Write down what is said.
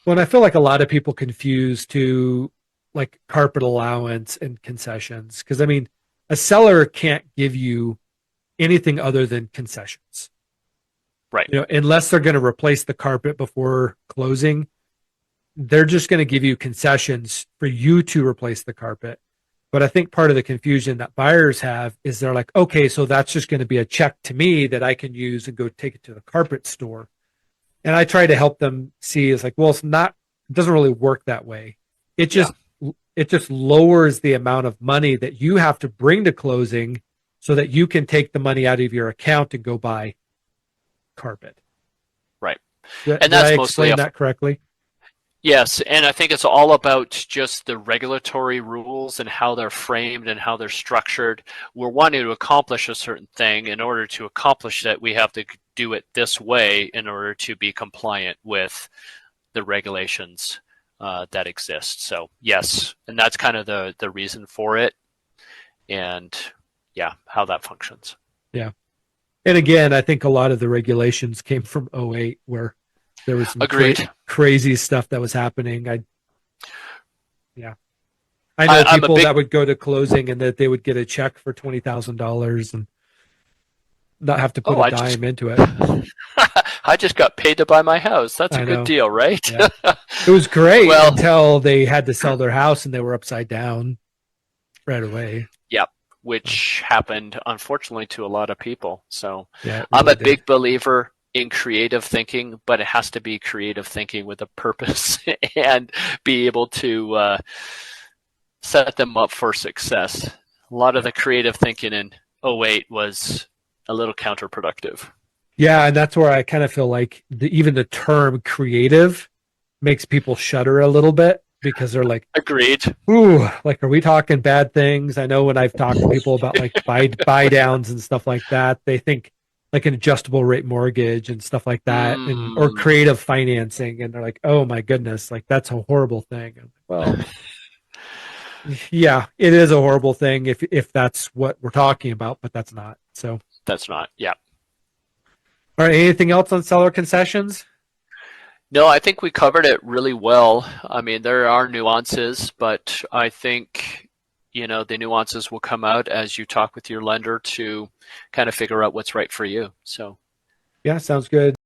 Well, I feel like a lot of people confuse to like carpet allowance and concessions because I mean, a seller can't give you anything other than concessions. Right. Unless they're going to replace the carpet before closing, they're just going to give you concessions for you to replace the carpet. But I think part of the confusion that buyers have is they're like, okay, so that's just going to be a check to me that I can use and go take it to the carpet store. And I try to help them see it's like, well, it's not, it doesn't really work that way. It Yeah. just it just lowers the amount of money that you have to bring to closing so that you can take the money out of your account and go buy carpet. Right. Did, And did I that's mostly explain that correctly? yes, and I think it's all about just the regulatory rules and how they're framed and how they're structured. We're wanting to accomplish a certain thing. In order to accomplish that, we have to do it this way in order to be compliant with the regulations that exist. So yes, and that's kind of the reason for it, and yeah, how that functions. Yeah. And again, I think a lot of the regulations came from '08, where there was some Agreed. crazy stuff that was happening. Yeah. I know I'm a people big. that would go to closing and that they would get a check for $20,000 and not have to put Oh, a I just dime into it. I just got paid to buy my house. That's a I good know. deal, right? Yeah. It was great Well, until they had to sell their house and they were upside down right away. yeah, So, which happened unfortunately to a lot of people. So yeah, it I'm really a did. big believer in creative thinking, but it has to be creative thinking with a purpose and be able to set them up for success. A lot of Yeah. the creative thinking in '08 was a little counterproductive. Yeah, and that's where I kind of feel like even the term creative makes people shudder a little bit because they're like, Agreed. ooh, like, are we talking bad things? I know when I've talked to people about like buy downs and stuff like that, they think like an adjustable rate mortgage and stuff like that, and or Mm, creative financing, and they're like, oh my goodness, like that's a horrible thing. I'm like, well, yeah, it is a horrible thing if that's what we're talking about, but that's not. So, that's not. Yeah. all right, anything else on seller concessions? No, I think we covered it really well. I mean, there are nuances, but I think, the nuances will come out as you talk with your lender to kind of figure out what's right for you. So Yeah, sounds good.